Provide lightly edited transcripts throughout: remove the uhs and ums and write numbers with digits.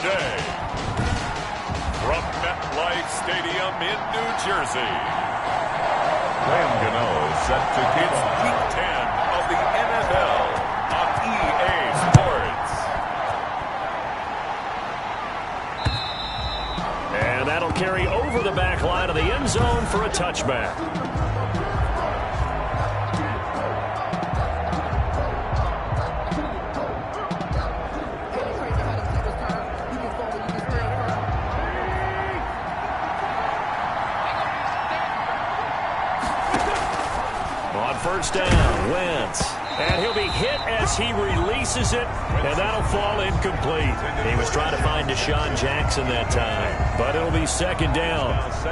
today. From MetLife Stadium in New Jersey, Graham Gano is set to hit Week 10 of the NFL on EA Sports. And that'll carry over the back line of the end zone for a touchback. First down, Wentz. And he'll be hit as he releases it, and that'll fall incomplete. He was trying to find Deshaun Jackson that time, but it'll be second down.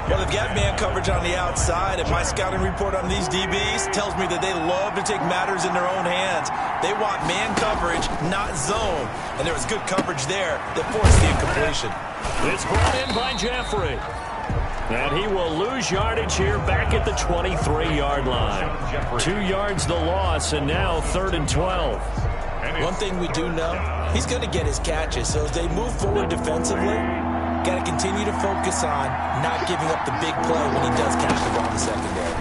Well, they've got man coverage on the outside, and my scouting report on these DBs tells me that they love to take matters in their own hands. They want man coverage, not zone, and there was good coverage there that forced the incompletion. It's brought in by Jeffrey. And he will lose yardage here back at the 23-yard line. 2 yards the loss, and now 3rd and 12. One thing we do know, he's going to get his catches. So as they move forward defensively, got to continue to focus on not giving up the big play when he does catch the ball in the secondary.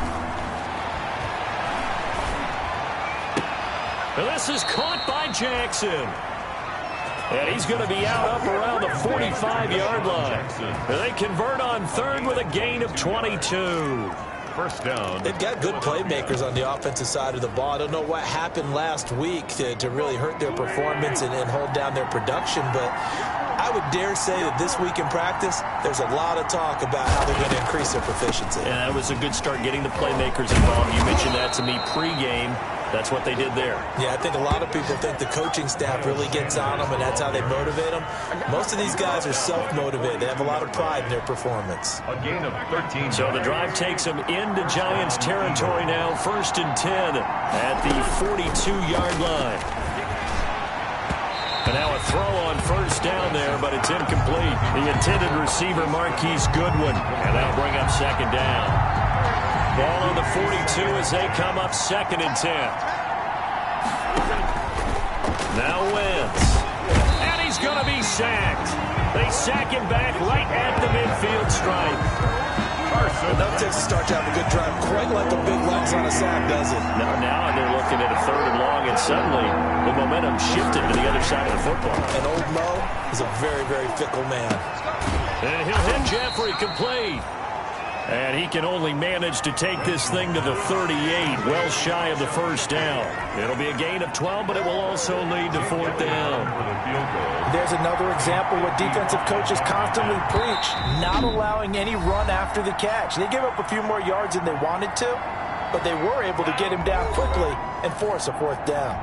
Well, this is caught by Jackson. And he's going to be out up around the 45-yard line. They convert on 3rd with a gain of 22. First down. They've got good playmakers on the offensive side of the ball. I don't know what happened last week to really hurt their performance and hold down their production, but I would dare say that this week in practice, there's a lot of talk about how they're going to increase their proficiency. Yeah, that was a good start getting the playmakers involved. You mentioned that to me pregame. That's what they did there. Yeah, I think a lot of people think the coaching staff really gets on them, and that's how they motivate them. Most of these guys are self-motivated. They have a lot of pride in their performance. A gain of 13. So the drive takes them into Giants territory now. 1st and 10 at the 42-yard line. And now a throw on first down there, but it's incomplete. The intended receiver, Marquise Goodwin. And that'll bring up second down. Ball on the 42 as they come up 2nd and 10. Now Wentz. And he's going to be sacked. They sack him back right at the midfield stripe. Enough takes to start to have a good drive. Quite like the big loss on a sack, does it? Now they're looking at a 3rd and long, and suddenly the momentum shifted to the other side of the football. And old Mo is a very, very fickle man. And he'll hit Jeffrey complete. And he can only manage to take this thing to the 38, well shy of the first down. It'll be a gain of 12, but it will also lead to 4th down. There's another example what defensive coaches constantly preach, not allowing any run after the catch. They gave up a few more yards than they wanted to, but they were able to get him down quickly and force a 4th down.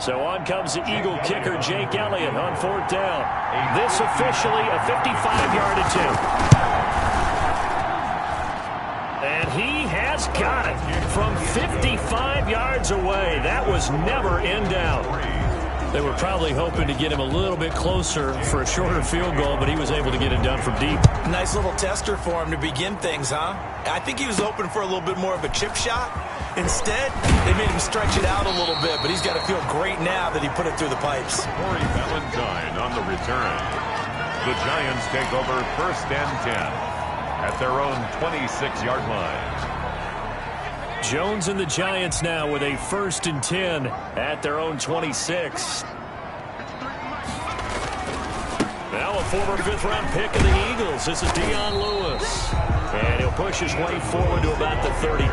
So on comes the Eagle kicker, Jake Elliott, on 4th down. This officially a 55-yard attempt. And he has got it from 55 yards away. That was never in doubt. They were probably hoping to get him a little bit closer for a shorter field goal, but he was able to get it done from deep. Nice little tester for him to begin things, huh? I think he was hoping for a little bit more of a chip shot. Instead, they made him stretch it out a little bit, but he's got to feel great now that he put it through the pipes. Corey Valentine on the return. The Giants take over 1st and 10. At their own 26-yard line. Jones and the Giants now with a 1st and 10 at their own 26. Now a former 5th-round pick of the Eagles. This is Dion Lewis. And he'll push his way forward to about the 32.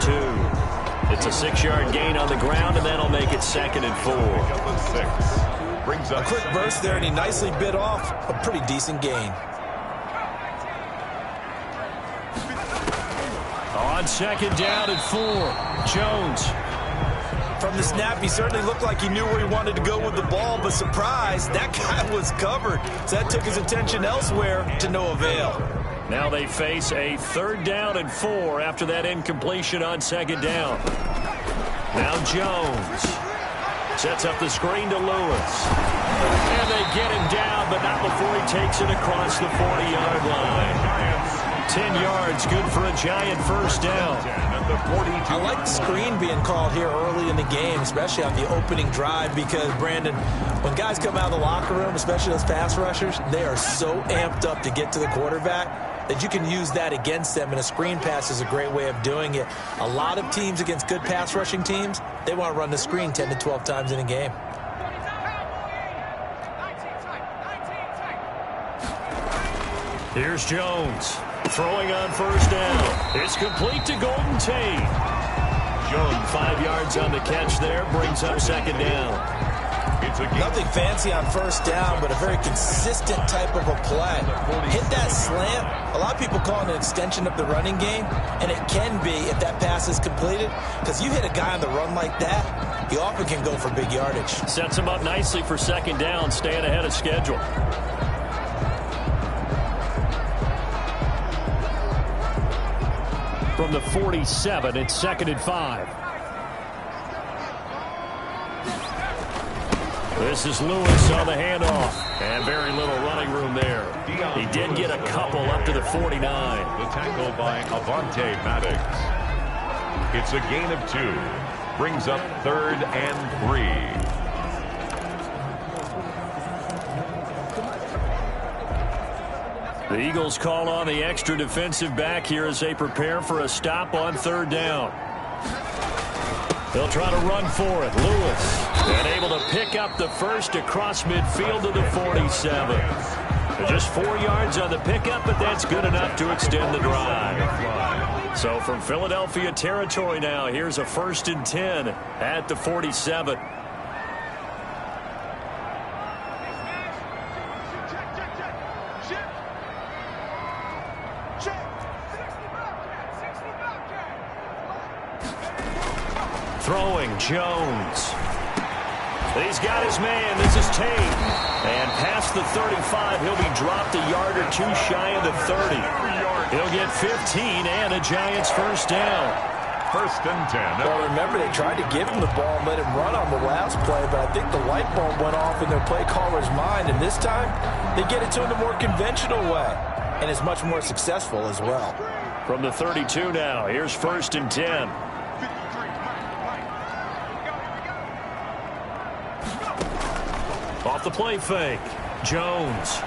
It's a 6-yard gain on the ground, and that'll make it 2nd and 4. Brings up a quick burst there, and he nicely bit off a pretty decent gain. On 2nd down and 4, Jones. From the snap, he certainly looked like he knew where he wanted to go with the ball, but surprise, that guy was covered. So that took his attention elsewhere to no avail. Now they face a 3rd down and 4 after that incompletion on 2nd down. Now Jones sets up the screen to Lewis. And they get him down, but not before he takes it across the 40-yard line. 10 yards, good for a Giant first down. the 42. I like the screen being called here early in the game, especially on the opening drive, because, Brandon, when guys come out of the locker room, especially those pass rushers, they are so amped up to get to the quarterback that you can use that against them, and a screen pass is a great way of doing it. A lot of teams against good pass rushing teams, they want to run the screen 10 to 12 times in a game. Here's Jones. Throwing on first down. It's complete to Golden Tate. Jones 5 yards on the catch there. Brings up second down. Nothing fancy on first down, but a very consistent type of a play. Hit that slant. A lot of people call it an extension of the running game, and it can be if that pass is completed, because you hit a guy on the run like that, he often can go for big yardage. Sets him up nicely for second down, staying ahead of schedule. From the 47, it's 2nd and 5. This is Lewis on the handoff. And very little running room there. He did get a couple up to the 49. The tackle by Avante Maddox. It's a gain of 2. Brings up 3rd and 3. The Eagles call on the extra defensive back here as they prepare for a stop on 3rd down. They'll try to run for it. Lewis, and able to pick up the first across midfield to the 47. Just 4 yards on the pickup, but that's good enough to extend the drive. So from Philadelphia territory now, here's a 1st and 10 at the 47. Throwing, Jones. He's got his man. This is Tate. And past the 35, he'll be dropped a yard or 2 shy of the 30. He'll get 15 and a Giants first down. 1st and 10. Well, remember, they tried to give him the ball and let him run on the last play, but I think the light bulb went off in their play caller's mind, and this time they get it to him the more conventional way, and it's much more successful as well. From the 32 now, here's 1st and 10. Off the play fake. Jones.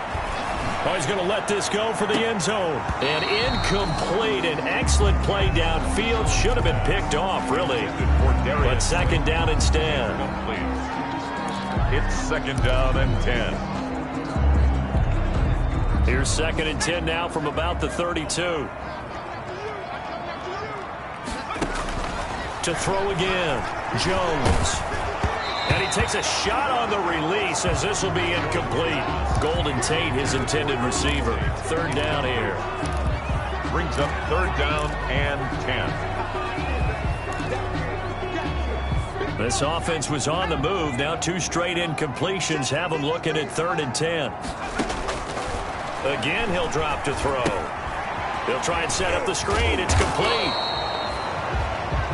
Oh, he's going to let this go for the end zone. And incomplete. An excellent play downfield. Should have been picked off, really. But 2nd down instead. It's 2nd down and 10. Here's 2nd and 10 now from about the 32. To throw again. Jones. And he takes a shot on the release as this will be incomplete. Golden Tate, his intended receiver. 3rd down here. Brings up 3rd down and 10. This offense was on the move. Now 2 straight incompletions have them looking at 3rd and 10. Again, he'll drop to throw. He'll try and set up the screen. It's complete.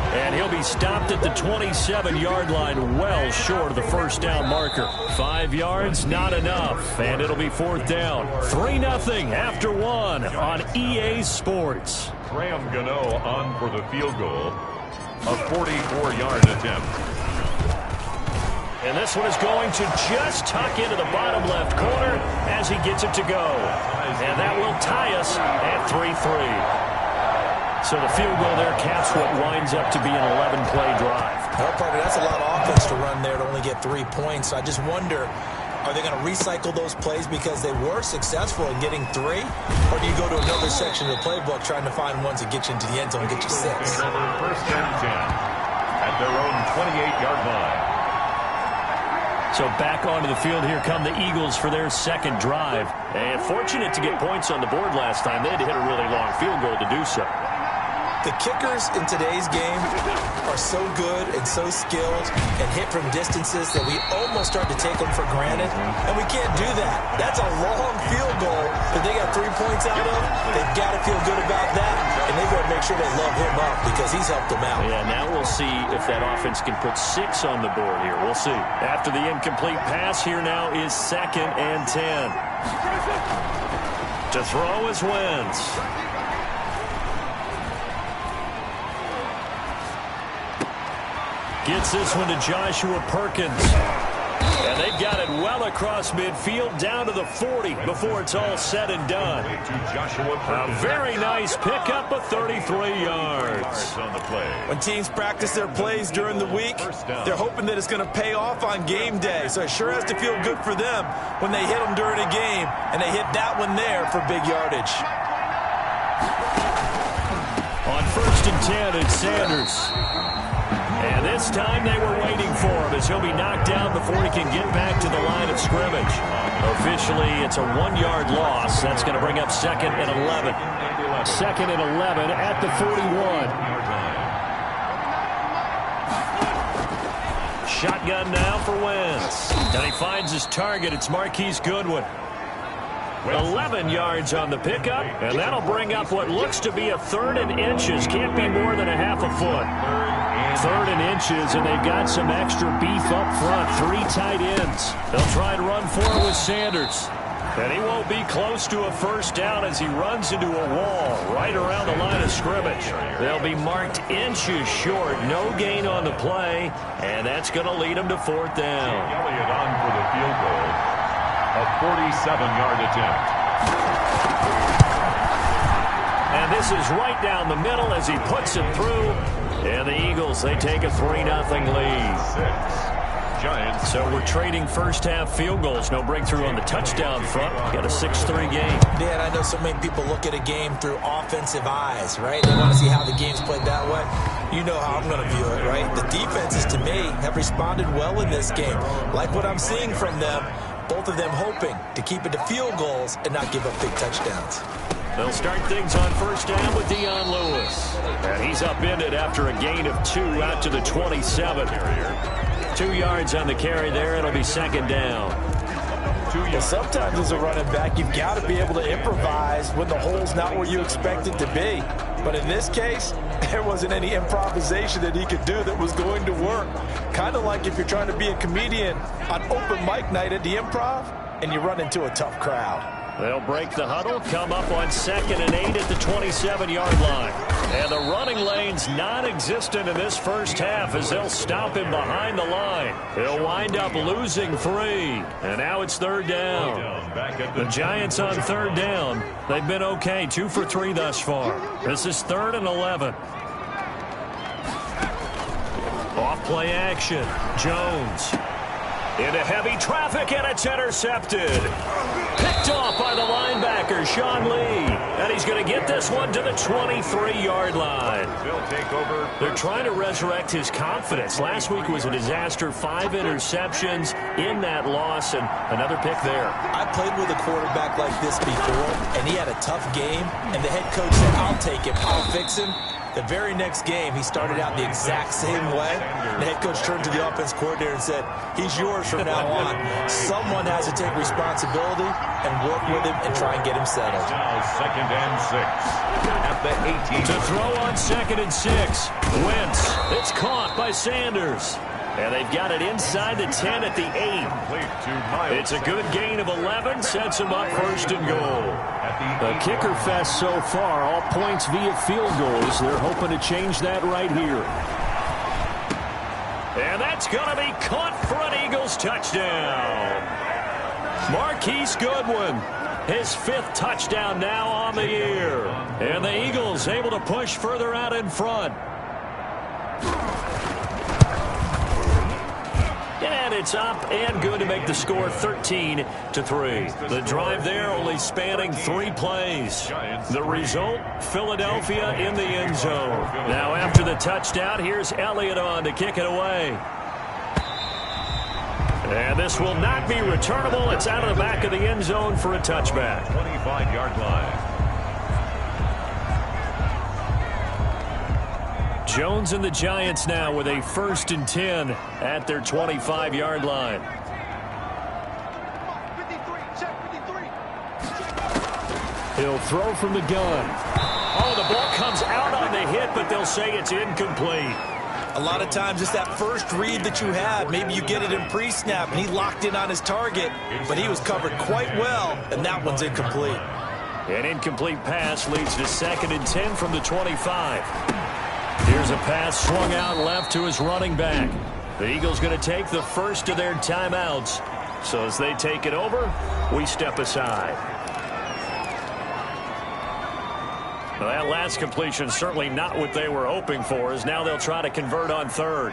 And he'll be stopped at the 27-yard line, well short of the first down marker. 5 yards, not enough, and it'll be 4th down. 3-0 after 1 on EA Sports. Graham Gano on for the field goal, a 44-yard attempt. And this one is going to just tuck into the bottom left corner as he gets it to go. And that will tie us at 3-3. So the field goal there caps what winds up to be an 11-play drive. Well, Parker, that's a lot of offense to run there to only get 3 points. So I just wonder, are they going to recycle those plays because they were successful in getting 3? Or do you go to another section of the playbook trying to find ones that get you into the end zone and get you 6? 1st and 10 at their own 28-yard line. So back onto the field, here come the Eagles for their 2nd drive. And fortunate to get points on the board last time. They had to hit a really long field goal to do so. The kickers in today's game are so good and so skilled and hit from distances that we almost start to take them for granted, and we can't do that. That's a long field goal that they got 3 points out of. They've got to feel good about that, and they've got to make sure they love him up because he's helped them out. Yeah, now we'll see if that offense can put 6 on the board here. We'll see. After the incomplete pass, here now is 2nd and 10. To throw is Wentz. Gets this one to Joshua Perkins. And they've got it well across midfield down to the 40 before it's all said and done. A very nice pickup of 33 yards. When teams practice their plays during the week, they're hoping that it's going to pay off on game day. So it sure has to feel good for them when they hit them during a game, and they hit that one there for big yardage. On 1st and 10, it's Sanders. And this time they were waiting for him as he'll be knocked down before he can get back to the line of scrimmage. Officially, it's a 1-yard loss. That's going to bring up 2nd and 11. 2nd and 11 at the 41. Shotgun now for Wentz. And he finds his target. It's Marquise Goodwin. 11 yards on the pickup, and that'll bring up what looks to be a 3rd and inches. Can't be more than a half a foot. 3rd and inches, and they've got some extra beef up front. 3 tight ends. They'll try and run for it with Sanders. And he won't be close to a first down as he runs into a wall right around the line of scrimmage. They'll be marked inches short. No gain on the play, and that's going to lead them to 4th down. Elliott on for the field goal. A 47-yard attempt. And this is right down the middle as he puts it through. And the Eagles, they take a 3-0 lead. Giants. So we're trading first-half field goals. No breakthrough on the touchdown front. Got a 6-3 game. Dan, I know so many people look at a game through offensive eyes, right? They want to see how the game's played that way. You know how I'm going to view it, right? The defenses, to me, have responded well in this game. Like what I'm seeing from them. Both of them hoping to keep it to field goals and not give up big touchdowns. They'll start things on 1st down with Dion Lewis. And he's upended after a gain of 2 out to the 27. 2 yards on the carry there. It'll be 2nd down. Well, sometimes as a running back, you've got to be able to improvise when the hole's not where you expect it to be. But in this case, there wasn't any improvisation that he could do that was going to work. Kind of like if you're trying to be a comedian on open mic night at the Improv and you run into a tough crowd. They'll break the huddle, come up on 2nd and 8 at the 27-yard line. And the running lane's non-existent in this first half as they'll stop him behind the line. He'll wind up losing 3. And now it's 3rd down. The Giants on 3rd down. They've been okay, 2 for 3 thus far. This is 3rd and 11. Off play action. Jones. Into heavy traffic, and it's intercepted. Picked off by the linebacker, Sean Lee. And he's going to get this one to the 23-yard line. They're trying to resurrect his confidence. Last week was a disaster. 5 interceptions in that loss, and another pick there. I played with a quarterback like this before, and he had a tough game, and the head coach said, I'll take him, I'll fix him. The very next game, he started out the exact same way. The head coach turned to the offense coordinator and said, he's yours from now on. Someone has to take responsibility and work with him and try and get him settled. Now 2nd and 6 at the 18. To throw on 2nd and 6. Wentz. It's caught by Sanders. And they've got it inside the 10 at the 8. It's a good gain of 11. Sets them up 1st and goal. The kicker fest so far, all points via field goals. They're hoping to change that right here. And that's going to be caught for an Eagles touchdown. Marquise Goodwin, his 5th touchdown now on the year. And the Eagles able to push further out in front. And it's up and good to make the score 13-3. The drive there only spanning 3 plays. The result, Philadelphia in the end zone. Now after the touchdown, here's Elliott on to kick it away. And this will not be returnable. It's out of the back of the end zone for a touchback. 25-yard line. Jones and the Giants now with a 1st and 10 at their 25-yard line. He'll throw from the gun. Oh, the ball comes out on the hit, but they'll say it's incomplete. A lot of times it's that first read that you have. Maybe you get it in pre-snap, and he locked in on his target, but he was covered quite well, and that one's incomplete. An incomplete pass leads to 2nd and 10 from the 25. Here Here's a pass swung out left to his running back. The Eagles going to take the first of their timeouts. So as they take it over, we step aside. Well, that last completion certainly not what they were hoping for, as now they'll try to convert on third.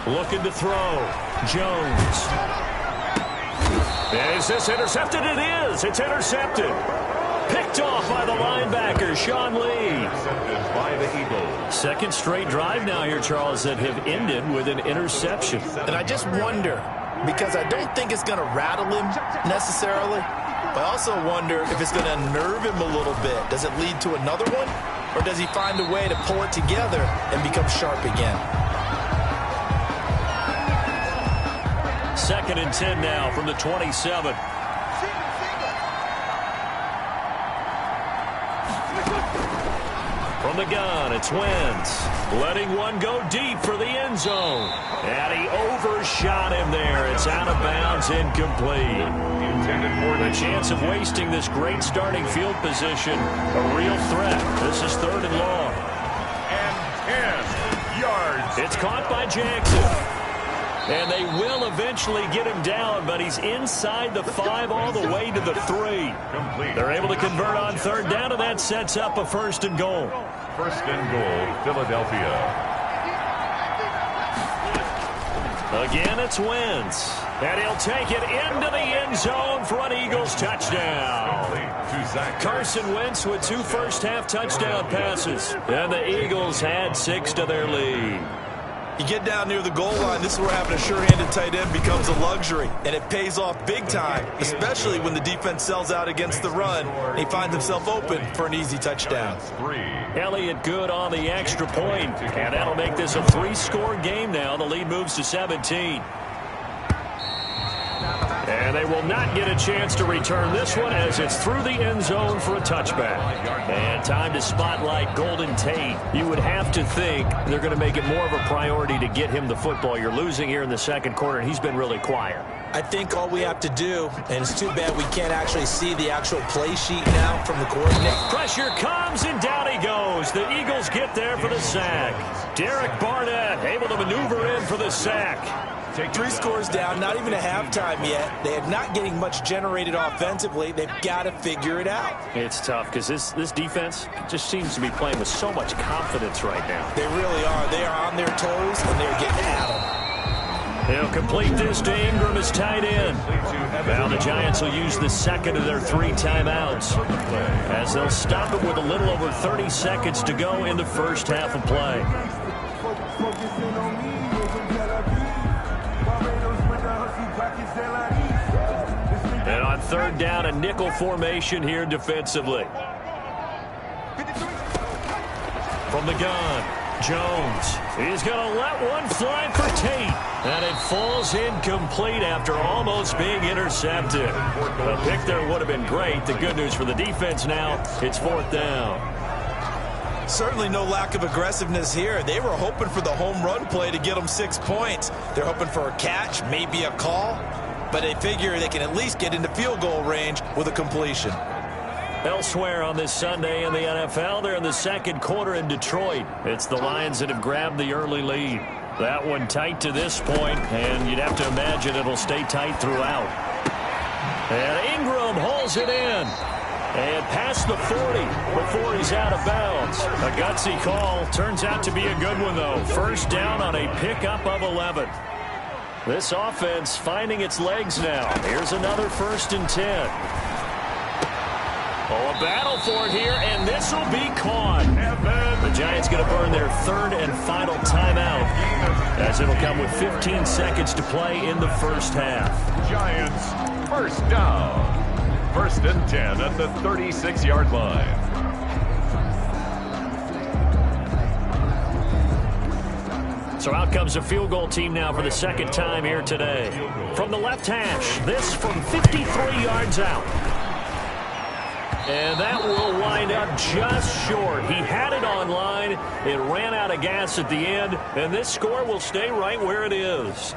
Looking to throw. Jones. Is this intercepted? It is. It's intercepted. Picked off by the linebacker, Sean Lee. Intercepted by the Eagles. Second straight drive now here, Charles, that have ended with an interception. And I just wonder, because I don't think it's going to rattle him necessarily, but I also wonder if it's going to unnerve him a little bit. Does it lead to another one? Or does he find a way to pull it together and become sharp again? 2nd and 10 now from the 27. From the gun, it's Wentz. Letting one go deep for the end zone. And he overshot him there. It's out of bounds, incomplete. The chance of wasting this great starting field position, a real threat. This is 3rd and long. And 10 yards. It's caught by Jackson. And they will eventually get him down, but he's inside the 5 all the way to the 3. Complete. They're able to convert on 3rd down, and that sets up a 1st and goal. 1st and goal, Philadelphia. Again, it's Wentz. And he'll take it into the end zone for an Eagles touchdown. Carson Wentz with 2 first-half touchdown passes. And the Eagles had 6 to their lead. You get down near the goal line, this is where having a sure-handed tight end becomes a luxury, and it pays off big time, especially when the defense sells out against the run, and he finds himself open for an easy touchdown. Elliott good on the extra point, and that'll make this a 3-score game now. The lead moves to 17. And they will not get a chance to return this one as it's through the end zone for a touchback. And time to spotlight Golden Tate. You would have to think they're going to make it more of a priority to get him the football. You're losing here in the 2nd quarter, and he's been really quiet. I think all we have to do, and it's too bad we can't actually see the actual play sheet now from the coordinator. Pressure comes, and down he goes. The Eagles get there for the sack. Derek Barnett able to maneuver in for the sack. 3 scores down, not even a halftime yet. They are not getting much generated offensively. They've got to figure it out. It's tough because this defense just seems to be playing with so much confidence right now. They really are. They are on their toes, and they're getting at them. He'll complete this to Ingram as tight end. Now the Giants will use the 2nd of their 3 timeouts as they'll stop it with a little over 30 seconds to go in the first half of play. And on 3rd down, a nickel formation here defensively. From the gun, Jones. He's going to let one fly for Tate. And it falls incomplete after almost being intercepted. A pick there would have been great. The good news for the defense now, it's 4th down. Certainly no lack of aggressiveness here. They were hoping for the home run play to get them 6 points. They're hoping for a catch, maybe a call. But they figure they can at least get into field goal range with a completion. Elsewhere on this Sunday in the NFL, they're in the 2nd quarter in Detroit. It's the Lions that have grabbed the early lead. That one tight to this point, and you'd have to imagine it'll stay tight throughout. And Ingram hauls it in. And past the 40 before he's out of bounds. A gutsy call. Turns out to be a good one, though. 1st down on a pickup of 11. This offense finding its legs now. Here's another 1st and 10. Oh, a battle for it here, and this will be caught. The Giants going to burn their 3rd and final timeout as it'll come with 15 seconds to play in the first half. Giants, 1st down. 1st and 10 at the 36-yard line. So out comes a field goal team now for the 2nd time here today. From the left hash, this from 53 yards out. And that will wind up just short. He had it on line. It ran out of gas at the end, and this score will stay right where it is.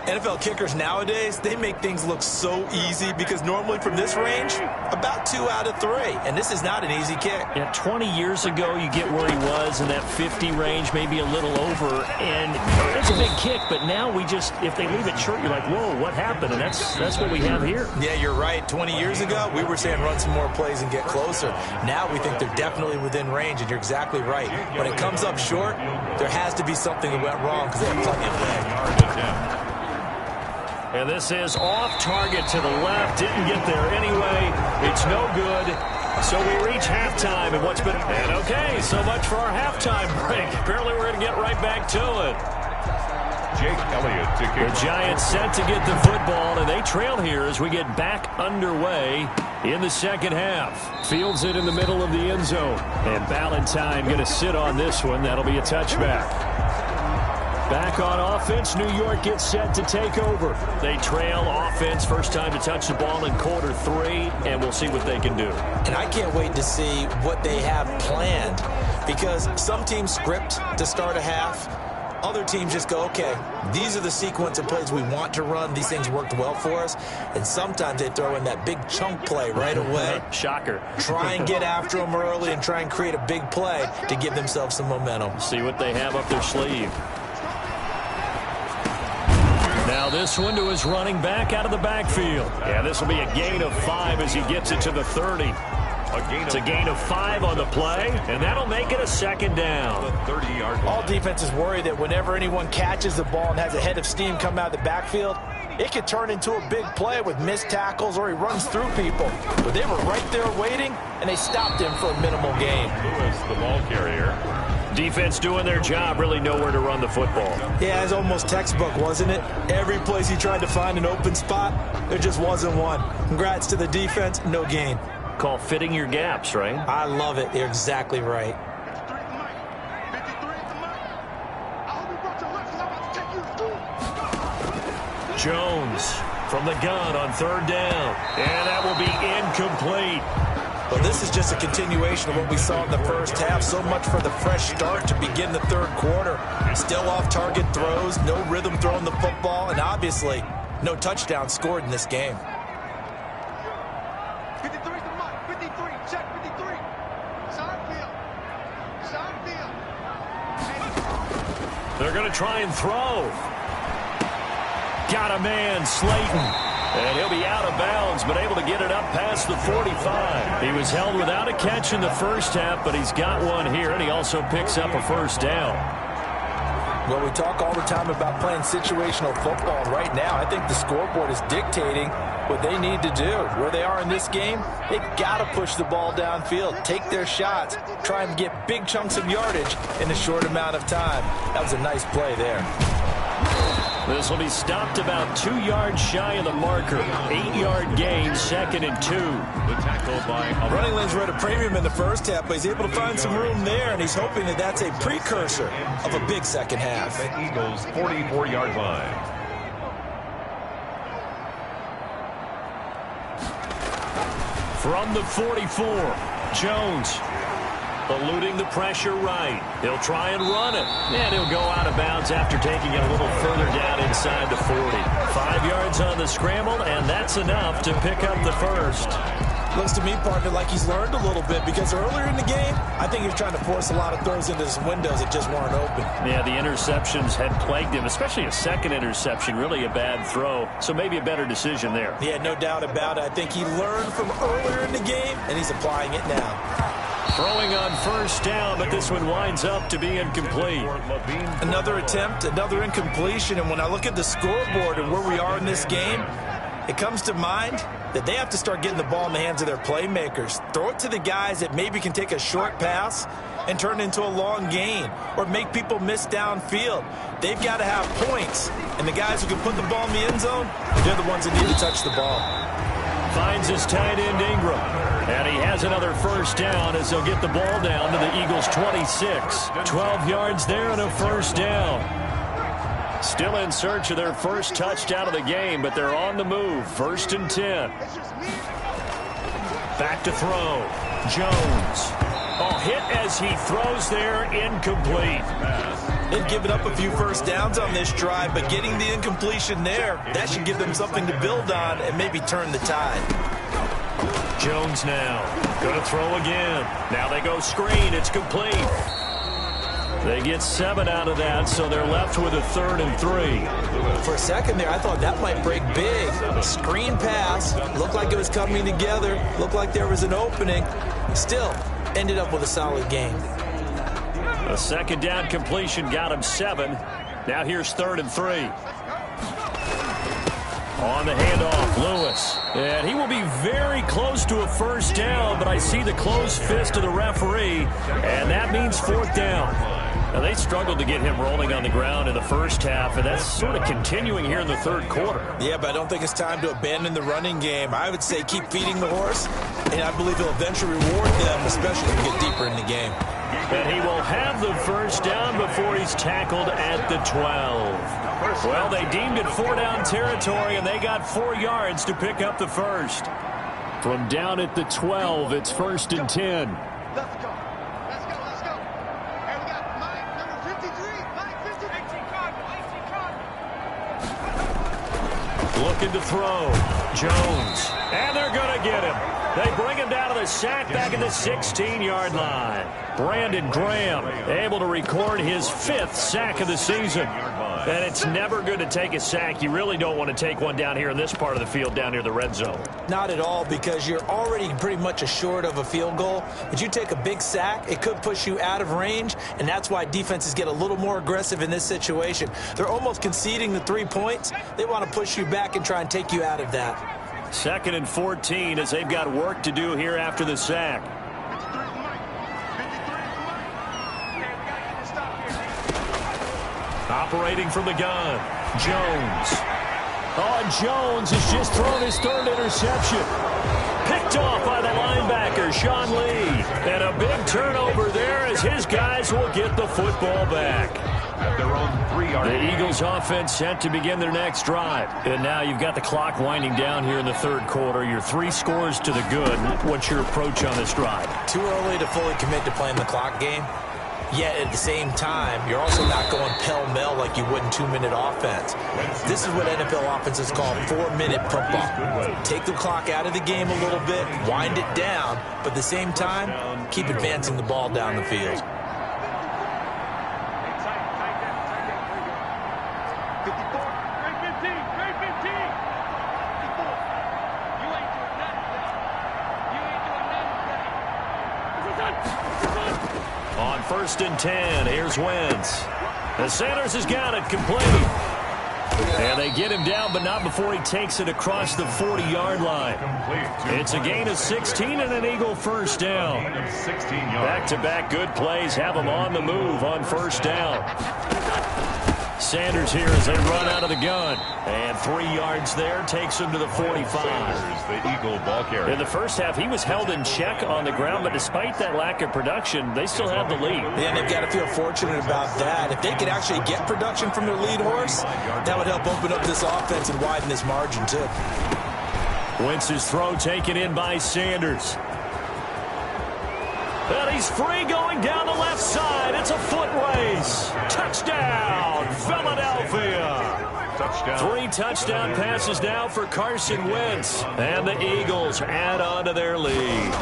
NFL kickers nowadays, they make things look so easy because normally from this range, about 2 out of 3. And this is not an easy kick. Yeah, 20 years ago, you get where he was in that 50 range, maybe a little over. And it's a big kick, but now we just, if they leave it short, you're like, whoa, what happened? And that's what we have here. Yeah, you're right. 20 years ago, we were saying run some more plays and get closer. Now we think they're definitely within range, and you're exactly right. When it comes up short, there has to be something that went wrong because they have plenty of leg. And this is off target to the left. Didn't get there anyway. It's no good. So we reach halftime, and what's been... And okay, so much for our halftime break. Apparently we're going to get right back to it. Jake Elliott to kick. The Giants set to get the football, and they trail here as we get back underway in the second half. Fields it in the middle of the end zone. And Ballantyne going to sit on this one. That'll be a touchback. Back on offense, New York gets set to take over. They trail offense, first time to touch the ball in quarter 3, and we'll see what they can do. And I can't wait to see what they have planned because some teams script to start a half. Other teams just go, okay, these are the sequence of plays we want to run. These things worked well for us. And sometimes they throw in that big chunk play right away. Shocker. Try and get after them early and try and create a big play to give themselves some momentum. See what they have up their sleeve. Now this one to his running back out of the backfield. Yeah, this will be a gain of 5 as he gets it to the 30. It's a gain of 5 on the play, and that'll make it a second down. All defenses worry that whenever anyone catches the ball and has a head of steam come out of the backfield, it could turn into a big play with missed tackles or he runs through people. But they were right there waiting, and they stopped him for a minimal gain. Lewis, the ball carrier. Defense doing their job, really nowhere to run the football. Yeah, it's almost textbook, wasn't it? Every place he tried to find an open spot, there just wasn't one. Congrats to the defense, no gain. Call fitting your gaps, right? I love it. You're exactly right. Jones from the gun on third down. And that will be incomplete. Well, this is just a continuation of what we saw in the first half. So much for the fresh start to begin the third quarter. Still off-target throws, no rhythm throwing the football, and obviously no touchdown scored in this game. 53 to Mike. 53. Check 53. Side field. Side field. They're going to try and throw. Got a man, Slayton. And he'll be out of bounds, but able to get it up past the 45. He was held without a catch in the first half, but he's got one here, and he also picks up a first down. Well, we talk all the time about playing situational football. Right now, I think the scoreboard is dictating what they need to do. Where they are in this game, they've got to push the ball downfield, take their shots, try and get big chunks of yardage in a short amount of time. That was a nice play there. This will be stopped about 2 yards shy of the marker. 8-yard gain, 2nd and 2. The tackle by Running lanes were at a premium in the first half, but he's able to find some room there, and he's hoping that that's a precursor of a big second half. the Eagles' 44-yard line. From the 44, Jones eluding the pressure right. He'll try and run it. And he'll go out of bounds after taking it a little further down inside the 40. 5 yards on the scramble, and that's enough to pick up the first. Looks to me, partner, like he's learned a little bit because earlier in the game, I think he was trying to force a lot of throws into some windows that just weren't open. Yeah, the interceptions had plagued him, especially a second interception, really a bad throw. So maybe a better decision there. Yeah, no doubt about it. I think he learned from earlier in the game, and he's applying it now. Throwing on first down, but this one winds up to be incomplete. Another attempt, another incompletion, and when I look at the scoreboard and where we are in this game, it comes to mind that they have to start getting the ball in the hands of their playmakers. Throw it to the guys that maybe can take a short pass and turn it into a long gain or make people miss downfield. They've got to have points, and the guys who can put the ball in the end zone, they're the ones that need to touch the ball. Finds his tight end Ingram. And he has another first down as they'll get the ball down to the Eagles' 26. 12 yards there and a first down. Still in search of their first touchdown of the game, but they're on the move. 1st and 10. Back to throw. Jones. Oh, hit as he throws there, incomplete. They've given up a few first downs on this drive, but getting the incompletion there, that should give them something to build on and maybe turn the tide. Jones now going to throw again. Now they go screen. It's complete. They get 7 out of that, so they're left with a 3rd and 3. For a second there, I thought that might break big. Screen pass. Looked like it was coming together. Looked like there was an opening. Still, ended up with a solid game. A 2nd down completion got him 7. Now here's 3rd and 3. On the handoff, Lewis. And he will be very close to a first down, but I see the closed fist of the referee, and that means 4th down. Now, they struggled to get him rolling on the ground in the first half, and that's sort of continuing here in the 3rd quarter. Yeah, but I don't think it's time to abandon the running game. I would say keep feeding the horse, and I believe he'll eventually reward them, especially when we get deeper in the game. And he will have the first down before he's tackled at the 12. Well, they deemed it 4-down territory, and they got 4 yards to pick up the first. From down at the 12, it's 1st and 10. Let's go. Let's go. Let's go. And we got Mike, number 53. Mike, 53. 18 card. Looking to throw. Jones. And they're going to get him. They bring him down to the sack back at the 16-yard line. Brandon Graham able to record his 5th sack of the season. And it's never good to take a sack. You really don't want to take one down here in this part of the field down near the red zone. Not at all, because you're already pretty much assured of a field goal. But you take a big sack, it could push you out of range, and that's why defenses get a little more aggressive in this situation. They're almost conceding the 3 points. They want to push you back and try and take you out of that. 2nd and 14 as they've got work to do here after the sack. Operating from the gun, Jones. Oh, Jones has just thrown his 3rd interception. Picked off by the linebacker, Sean Lee. And a big turnover there as his guys will get the football back. At their own 3-yard line. The Eagles offense set to begin their next drive. And now you've got the clock winding down here in the 3rd quarter. Your 3 scores to the good. What's your approach on this drive? Too early to fully commit to playing the clock game. Yet at the same time, you're also not going pell-mell like you would in 2-minute offense. This is what NFL offenses call 4-minute football. Take the clock out of the game a little bit, wind it down, but at the same time, keep advancing the ball down the field. On 1st and 10, here's Wentz. The Sanders has got it complete. And they get him down, but not before he takes it across the 40-yard line. It's a gain of 16 and an Eagle first down. Back-to-back good plays have him on the move on 1st down. Sanders here as they run out of the gun. And 3 yards there takes him to the 45. The Eagle ball carrier. In the first half, he was held in check on the ground, but despite that lack of production, they still have the lead. Yeah, and they've got to feel fortunate about that. If they could actually get production from their lead horse, that would help open up this offense and widen this margin, too. Wentz's throw taken in by Sanders. And he's free going down the left side. It's a foot race. Touchdown, Philadelphia. Touchdown. 3 touchdown passes now for Carson Wentz. And the Eagles add on to their lead.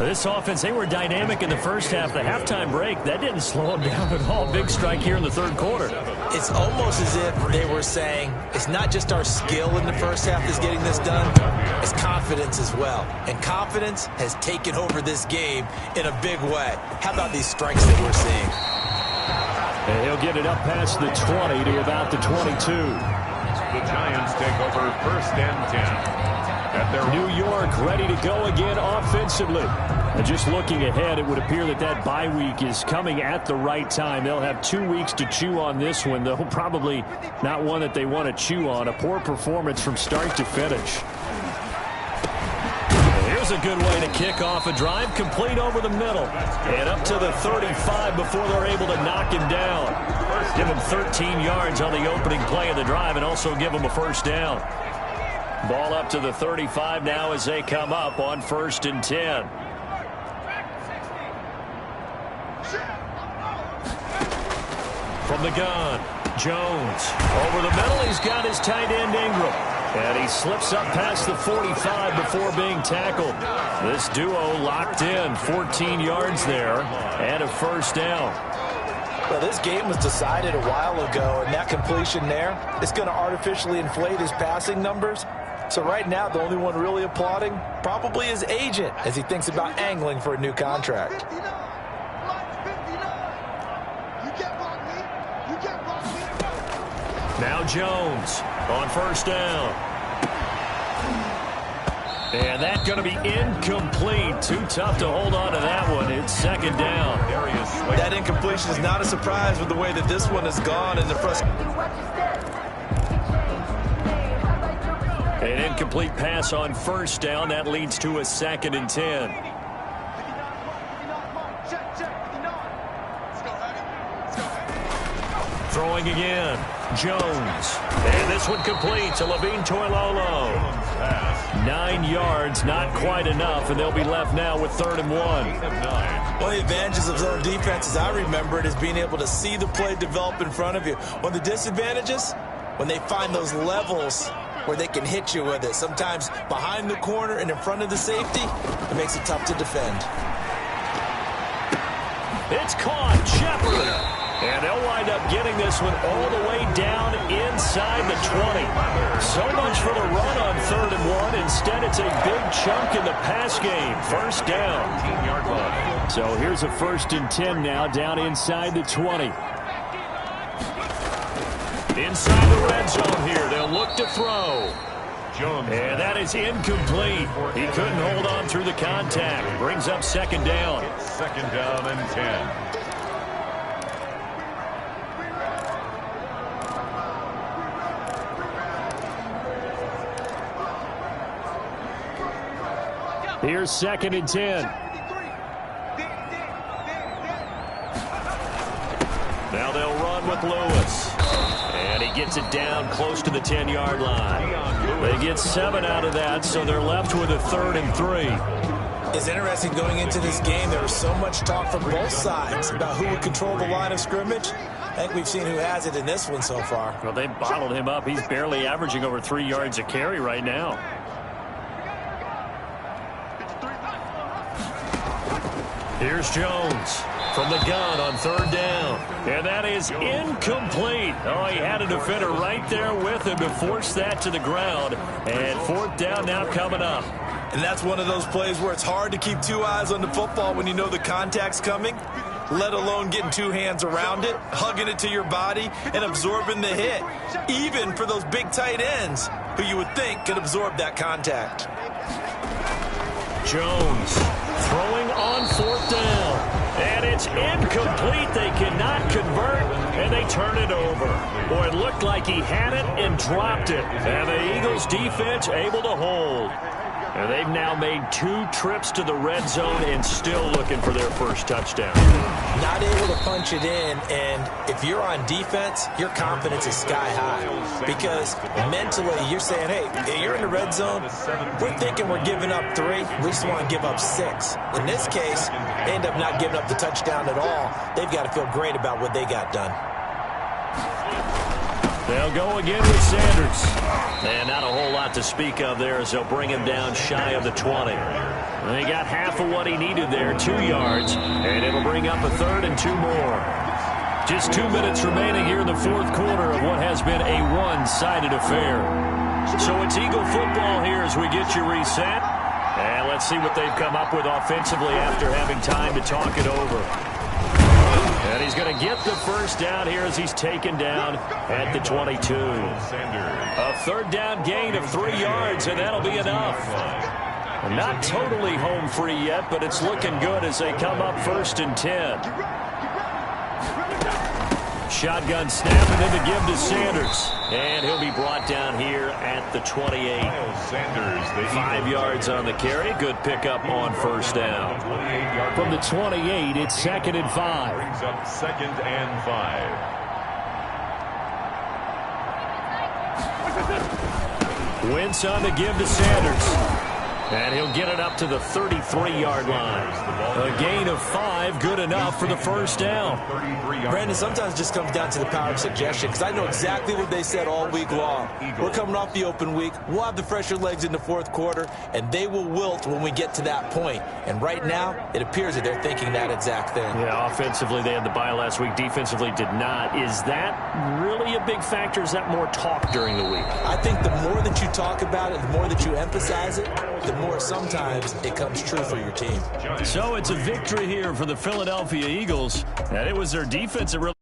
This offense, they were dynamic in the first half. The halftime break, that didn't slow them down at all. Big strike here in the 3rd quarter. It's almost as if they were saying, it's not just our skill in the first half that's getting this done, it's confidence as well. And confidence has taken over this game in a big way. How about these strikes that we're seeing? And he'll get it up past the 20 to about the 22. The Giants take over 1st and 10. New York ready to go again offensively. And just looking ahead, it would appear that that bye week is coming at the right time. They'll have 2 weeks to chew on this one, though probably not one that they want to chew on. A poor performance from start to finish. Here's a good way to kick off a drive, complete over the middle. And up to the 35 before they're able to knock him down. Give him 13 yards on the opening play of the drive and also give him a first down. Ball up to the 35 now as they come up on 1st and 10. From the gun, Jones. Over the middle, he's got his tight end Ingram. And he slips up past the 45 before being tackled. This duo locked in, 14 yards there, and a first down. Well, this game was decided a while ago, and that completion there is going to artificially inflate his passing numbers. So right now, the only one really applauding probably his agent as he thinks about angling for a new contract. Now Jones on first down. And that's going to be incomplete. Too tough to hold on to that one. It's second down. That incompletion is not a surprise with the way that this one has gone in the first. An incomplete pass on first down. That leads to a 2nd and 10. Throwing again. Jones. And this one complete to Levine Toilolo. 9 yards, not quite enough, and they'll be left now with 3rd and 1. One of the advantages of zone defense, as I remember it, is being able to see the play develop in front of you. One of the disadvantages, when they find those levels where they can hit you with it, sometimes behind the corner and in front of the safety, it makes it tough to defend. It's caught. Shepard. And they'll wind up getting this one all the way down inside the 20. So much for the run on 3rd and 1. Instead, it's a big chunk in the pass game. First down. So here's a 1st and 10 now down inside the 20. Inside the red zone here. They'll look to throw. And that is incomplete. He couldn't hold on through the contact. Brings up 2nd down. 2nd down and 10. Here's 2nd and 10. Now they'll run with Lewis. And he gets it down close to the 10-yard line. They get 7 out of that, so they're left with a 3rd and 3. It's interesting going into this game. There was so much talk from both sides about who would control the line of scrimmage. I think we've seen who has it in this one so far. Well, they bottled him up. He's barely averaging over 3 yards a carry right now. Here's Jones from the gun on 3rd down. And that is incomplete. Oh, he had a defender right there with him to force that to the ground. And 4th down now coming up. And that's one of those plays where it's hard to keep 2 eyes on the football when you know the contact's coming, let alone getting 2 hands around it, hugging it to your body, and absorbing the hit. Even for those big tight ends who you would think could absorb that contact. Jones throwing on 4th down. And it's incomplete. They cannot convert, and they turn it over. Boy, it looked like he had it and dropped it. And the Eagles defense able to hold. And they've now made 2 trips to the red zone and still looking for their first touchdown. Not able to punch it in, and if you're on defense, your confidence is sky high. Because mentally, you're saying, hey, you're in the red zone. We're thinking we're giving up 3. We just want to give up 6. In this case, they end up not giving up the touchdown at all. They've got to feel great about what they got done. They'll go again with Sanders. And not a whole lot to speak of there as they'll bring him down shy of the 20. And he got half of what he needed there, 2 yards. And it'll bring up a 3rd and 2 more. Just 2 minutes remaining here in the 4th quarter of what has been a one-sided affair. So it's Eagle football here as we get you reset. And let's see what they've come up with offensively after having time to talk it over. And he's going to get the first down here as he's taken down at the 22. A 3rd down gain of 3 yards, and that'll be enough. Not totally home free yet, but it's looking good as they come up 1st and 10. Shotgun snap and then the give to Sanders. And he'll be brought down here at the 28. 5 yards on the carry. Good pickup on 1st down. From the 28, it's 2nd and 5. Brings up 2nd and 5. Wentz on the give to Sanders. And he'll get it up to the 33-yard line. A gain gain of 5, good enough for the first down. Brandon, sometimes it just comes down to the power of suggestion, because I know exactly what they said all week long. We're coming off the open week. We'll have the fresher legs in the fourth quarter, and they will wilt when we get to that point. And right now, it appears that they're thinking that exact thing. Yeah, offensively, they had the bye last week. Defensively, did not. Is that really a big factor? Is that more talk during the week? I think the more that you talk about it, the more that you emphasize it, the more sometimes it comes true for your team. So it's a victory here for the Philadelphia Eagles, and it was their defense that really